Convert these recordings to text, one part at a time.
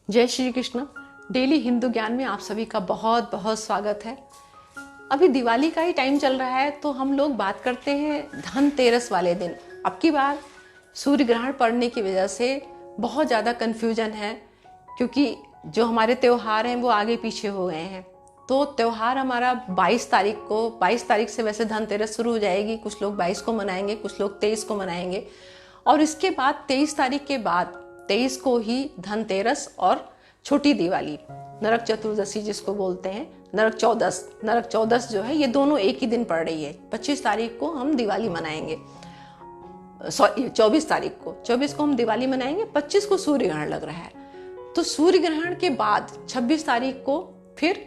जय श्री कृष्ण। डेली हिंदू ज्ञान में आप सभी का बहुत बहुत स्वागत है। अभी दिवाली का ही टाइम चल रहा है तो हम लोग बात करते हैं धनतेरस वाले दिन। अब की बार सूर्य ग्रहण पड़ने की वजह से बहुत ज़्यादा कन्फ्यूजन है, क्योंकि जो हमारे त्यौहार हैं वो आगे पीछे हो गए हैं। तो त्यौहार हमारा 22 तारीख को, 22 तारीख से वैसे धनतेरस शुरू हो जाएगी। कुछ लोग 22 को मनाएंगे, कुछ लोग 23 को मनाएंगे, और इसके बाद 23 तारीख के बाद 23 को ही धनतेरस और छोटी दिवाली, नरक चतुर्दशी जिसको बोलते हैं, नरक चौदस जो है, ये दोनों एक ही दिन पड़ रही है। 25 तारीख को हम दिवाली मनाएंगे, सॉरी 24 को हम दिवाली मनाएंगे, 25 को सूर्य ग्रहण लग रहा है। तो सूर्य ग्रहण के बाद 26 तारीख को फिर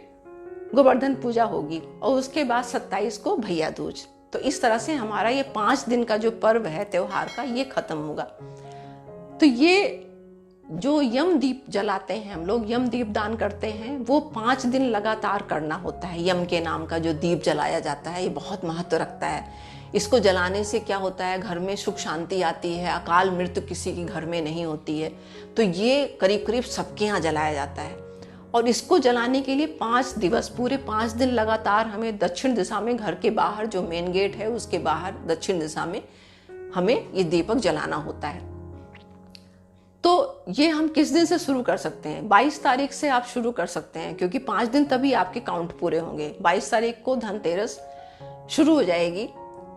गोवर्धन पूजा होगी और उसके बाद 27 को भैया दूज। तो इस तरह से हमारा ये 5 दिन का जो पर्व है त्योहार का, ये खत्म होगा। तो ये जो यम दीप जलाते हैं हम लोग, यम दीप दान करते हैं, वो 5 दिन लगातार करना होता है। यम के नाम का जो दीप जलाया जाता है ये बहुत महत्व रखता है। इसको जलाने से क्या होता है, घर में सुख शांति आती है, अकाल मृत्यु किसी के घर में नहीं होती है। तो ये करीब करीब सबके यहाँ जलाया जाता है। और इसको जलाने के लिए 5 दिवस, पूरे 5 दिन लगातार हमें दक्षिण दिशा में, घर के बाहर जो मेन गेट है उसके बाहर दक्षिण दिशा में हमें ये दीपक जलाना होता है। तो ये हम किस दिन से शुरू कर सकते हैं? 22 तारीख से आप शुरू कर सकते हैं, क्योंकि 5 दिन तभी आपके काउंट पूरे होंगे। 22 तारीख को धनतेरस शुरू हो जाएगी,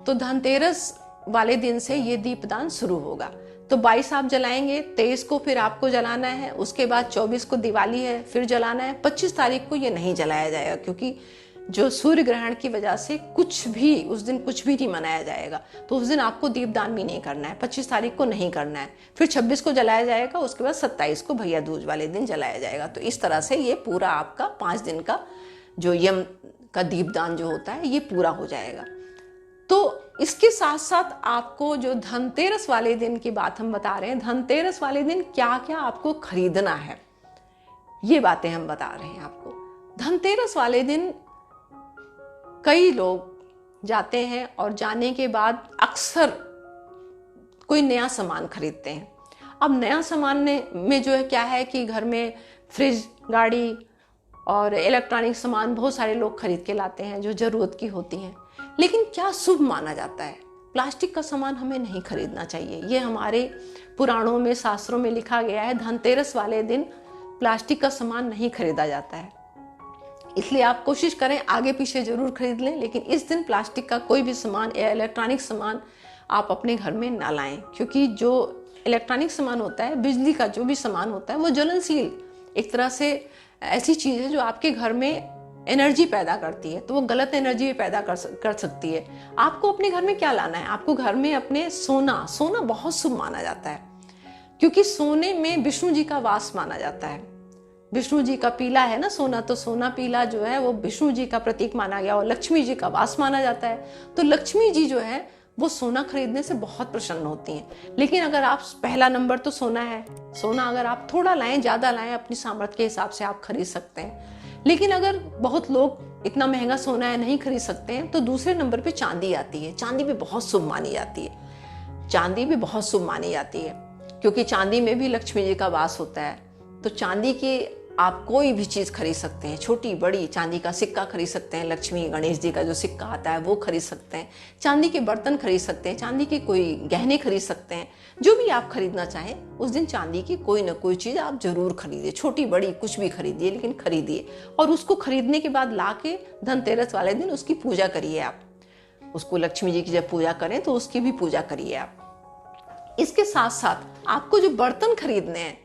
तो धनतेरस वाले दिन से ये दीपदान शुरू होगा। तो 22 आप जलाएंगे, 23 को फिर आपको जलाना है, उसके बाद 24 को दिवाली है, फिर जलाना है। 25 तारीख को ये नहीं जलाया जाएगा, क्योंकि जो सूर्य ग्रहण की वजह से कुछ भी उस दिन कुछ भी नहीं मनाया जाएगा। तो उस दिन आपको दीपदान भी नहीं करना है, 25 तारीख को नहीं करना है। फिर 26 को जलाया जाएगा, उसके बाद 27 को भैया दूज वाले दिन जलाया जाएगा। तो इस तरह से ये पूरा आपका 5 दिन का जो यम का दीपदान जो होता है ये पूरा हो जाएगा। तो इसके साथ साथ आपको जो धनतेरस वाले दिन की बात हम बता रहे हैं, धनतेरस वाले दिन क्या क्या आपको खरीदना है, ये बातें हम बता रहे हैं आपको। धनतेरस वाले दिन कई लोग जाते हैं और जाने के बाद अक्सर कोई नया सामान खरीदते हैं। अब नया सामान में जो है क्या है कि घर में फ्रिज, गाड़ी और इलेक्ट्रॉनिक सामान बहुत सारे लोग खरीद के लाते हैं जो ज़रूरत की होती हैं। लेकिन क्या शुभ माना जाता है? प्लास्टिक का सामान हमें नहीं खरीदना चाहिए। ये हमारे पुराणों में, शास्त्रों में लिखा गया है, धनतेरस वाले दिन प्लास्टिक का सामान नहीं खरीदा जाता है। इसलिए आप कोशिश करें आगे पीछे जरूर खरीद लें, लेकिन इस दिन प्लास्टिक का कोई भी सामान या इलेक्ट्रॉनिक सामान आप अपने घर में ना लाएं, क्योंकि जो इलेक्ट्रॉनिक सामान होता है, बिजली का जो भी सामान होता है, वो ज्वलनशील एक तरह से ऐसी चीज़ है जो आपके घर में एनर्जी पैदा करती है। तो वो गलत एनर्जी भी पैदा कर सकती है। आपको अपने घर में क्या लाना है? आपको घर में अपने सोना बहुत शुभ माना जाता है, क्योंकि सोने में विष्णु जी का वास माना जाता है। विष्णु जी का पीला है ना सोना, तो सोना पीला जो है वो विष्णु जी का प्रतीक माना गया और लक्ष्मी जी का वास माना जाता है। तो लक्ष्मी जी जो है वो सोना खरीदने से बहुत प्रसन्न होती हैं। लेकिन अगर आप, पहला नंबर तो सोना है, सोना अगर आप थोड़ा लाएं, ज़्यादा लाएं, अपनी सामर्थ्य के हिसाब से आप खरीद सकते हैं। लेकिन अगर बहुत लोग इतना महंगा सोना है नहीं खरीद सकते हैं, तो दूसरे नंबर पे चांदी आती है। चांदी भी बहुत शुभ मानी जाती है। चांदी भी बहुत शुभ मानी जाती है, क्योंकि चांदी में भी लक्ष्मी जी का वास होता है। तो चांदी की आप कोई भी चीज़ खरीद सकते हैं, छोटी बड़ी। चांदी का सिक्का खरीद सकते हैं, लक्ष्मी गणेश जी का जो सिक्का आता है वो खरीद सकते हैं। चांदी के बर्तन खरीद सकते हैं, चांदी के कोई गहने खरीद सकते हैं। जो भी आप खरीदना चाहें उस दिन चांदी की कोई ना कोई चीज़ आप जरूर खरीदिए, छोटी बड़ी कुछ भी खरीदिए, लेकिन खरीदिए। और उसको खरीदने के बाद ला के धनतेरस वाले दिन उसकी पूजा करिए। आप उसको, लक्ष्मी जी की जब पूजा करें तो उसकी भी पूजा करिए आप। इसके साथ साथ आपको जो बर्तन खरीदने हैं,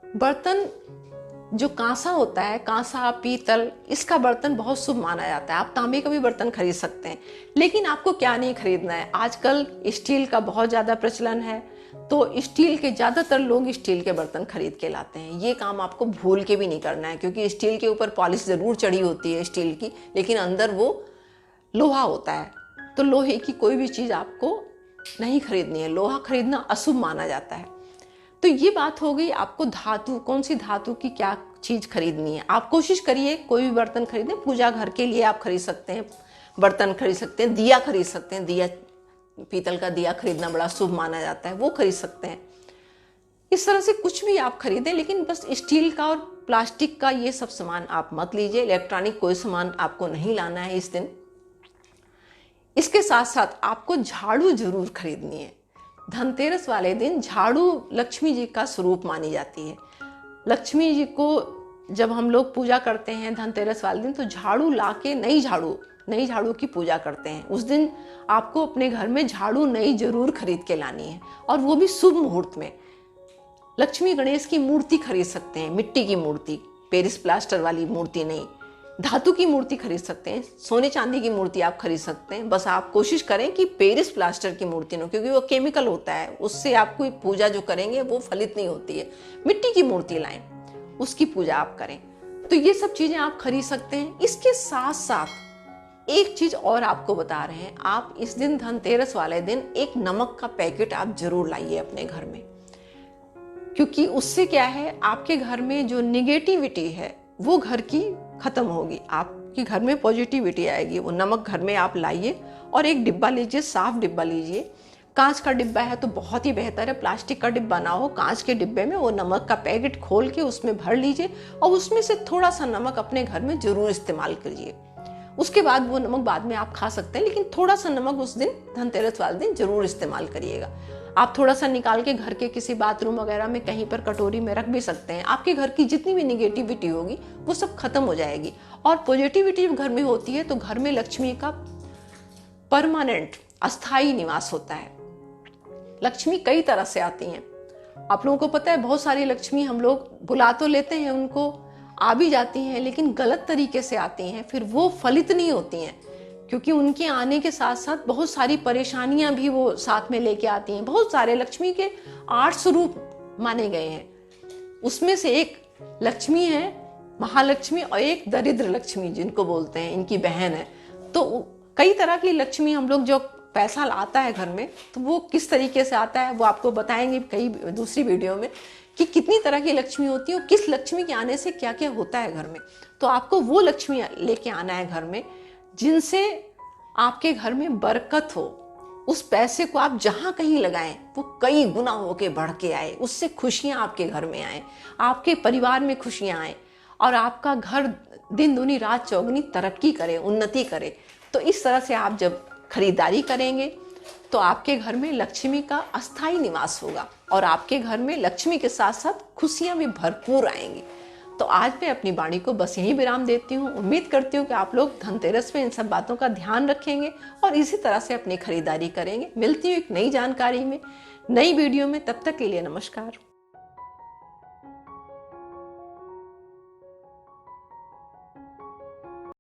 बर्तन जो कांसा होता है, कांसा, पीतल, इसका बर्तन बहुत शुभ माना जाता है। आप तांबे का भी बर्तन खरीद सकते हैं। लेकिन आपको क्या नहीं खरीदना है? आजकल स्टील का बहुत ज़्यादा प्रचलन है, तो स्टील के, ज़्यादातर लोग स्टील के बर्तन खरीद के लाते हैं। ये काम आपको भूल के भी नहीं करना है, क्योंकि स्टील के ऊपर पॉलिश ज़रूर चढ़ी होती है स्टील की, लेकिन अंदर वो लोहा होता है। तो लोहे की कोई भी चीज़ आपको नहीं खरीदनी है। लोहा खरीदना अशुभ माना जाता है। तो ये बात हो गई आपको धातु, कौन सी धातु की क्या चीज़ खरीदनी है। आप कोशिश करिए कोई भी बर्तन खरीदें। पूजा घर के लिए आप खरीद सकते हैं, बर्तन खरीद सकते हैं, दिया खरीद सकते हैं। दिया, पीतल का दिया खरीदना बड़ा शुभ माना जाता है, वो खरीद सकते हैं। इस तरह से कुछ भी आप खरीदें, लेकिन बस स्टील का और प्लास्टिक का ये सब सामान आप मत लीजिए। इलेक्ट्रॉनिक कोई सामान आपको नहीं लाना है इस दिन। इसके साथ साथ आपको झाड़ू जरूर खरीदनी है। धनतेरस वाले दिन झाड़ू लक्ष्मी जी का स्वरूप मानी जाती है। लक्ष्मी जी को जब हम लोग पूजा करते हैं धनतेरस वाले दिन, तो झाड़ू लाके नई झाड़ू की पूजा करते हैं। उस दिन आपको अपने घर में झाड़ू नई जरूर खरीद के लानी है, और वो भी शुभ मुहूर्त में। लक्ष्मी गणेश की मूर्ति खरीद सकते हैं, मिट्टी की मूर्ति, पेरिस प्लास्टर वाली मूर्ति नहीं। धातु की मूर्ति खरीद सकते हैं, सोने चांदी की मूर्ति आप खरीद सकते हैं। बस आप कोशिश करें कि पेरिस प्लास्टर की मूर्ति न, क्योंकि वो केमिकल होता है, उससे आपको पूजा जो करेंगे वो फलित नहीं होती है। मिट्टी की मूर्ति लाएं, उसकी पूजा आप करें। तो ये सब चीजें आप खरीद सकते हैं। इसके साथ साथ एक चीज और आपको बता रहे हैं, आप इस दिन धनतेरस वाले दिन एक नमक का पैकेट आप जरूर लाइए अपने घर में, क्योंकि उससे क्या है, आपके घर में जो निगेटिविटी है वो घर की खत्म होगी, आपके घर में पॉजिटिविटी आएगी। वो नमक घर में आप लाइए, और एक डिब्बा लीजिए, साफ डिब्बा लीजिए। कांच का डिब्बा है तो बहुत ही बेहतर है, प्लास्टिक का डिब्बा ना हो, कांच के डिब्बे में वो नमक का पैकेट खोल के उसमें भर लीजिए, और उसमें से थोड़ा सा नमक अपने घर में जरूर इस्तेमाल करिए। उसके बाद वो नमक बाद में आप खा सकते हैं, लेकिन थोड़ा सा नमक उस दिन धनतेरस वाले दिन जरूर इस्तेमाल करिएगा। आप थोड़ा सा निकाल के घर के किसी बाथरूम वगैरह में कहीं पर कटोरी में रख भी सकते हैं। आपके घर की जितनी भी निगेटिविटी होगी वो सब खत्म हो जाएगी, और पॉजिटिविटी घर में होती है तो घर में लक्ष्मी का परमानेंट अस्थायी निवास होता है। लक्ष्मी कई तरह से आती हैं, आप लोगों को पता है। बहुत सारी लक्ष्मी हम लोग बुला तो लेते हैं, उनको आ भी जाती हैं, लेकिन गलत तरीके से आती हैं, फिर वो फलित नहीं होती हैं, क्योंकि उनके आने के साथ साथ बहुत सारी परेशानियां भी वो साथ में लेके आती हैं। बहुत सारे लक्ष्मी के 8 स्वरूप माने गए हैं, उसमें से एक लक्ष्मी है महालक्ष्मी, और एक दरिद्र लक्ष्मी जिनको बोलते हैं, इनकी बहन है। तो कई तरह की लक्ष्मी हम लोग, जो पैसा आता है घर में, तो वो किस तरीके से आता है वो आपको बताएंगे कई दूसरी वीडियो में, कि कितनी तरह की लक्ष्मी होती है और किस लक्ष्मी के आने से क्या क्या होता है घर में। तो आपको वो लक्ष्मी लेके आना है घर में, जिनसे आपके घर में बरकत हो। उस पैसे को आप जहां कहीं लगाएं वो कई गुना होके बढ़ के आए, उससे खुशियां आपके घर में आए, आपके परिवार में खुशियां आए, और आपका घर दिन दूनी रात चौगुनी तरक्की करे, उन्नति करे। तो इस तरह से आप जब खरीदारी करेंगे तो आपके घर में लक्ष्मी का अस्थायी निवास होगा, और आपके घर में लक्ष्मी के साथ साथ खुशियां भी भरपूर आएंगी। तो आज मैं अपनी वाणी को बस यहीं विराम देती हूँ। उम्मीद करती हूँ कि आप लोग धनतेरस में इन सब बातों का ध्यान रखेंगे और इसी तरह से अपनी खरीदारी करेंगे। मिलती हूँ एक नई जानकारी में, नई वीडियो में। तब तक के लिए नमस्कार।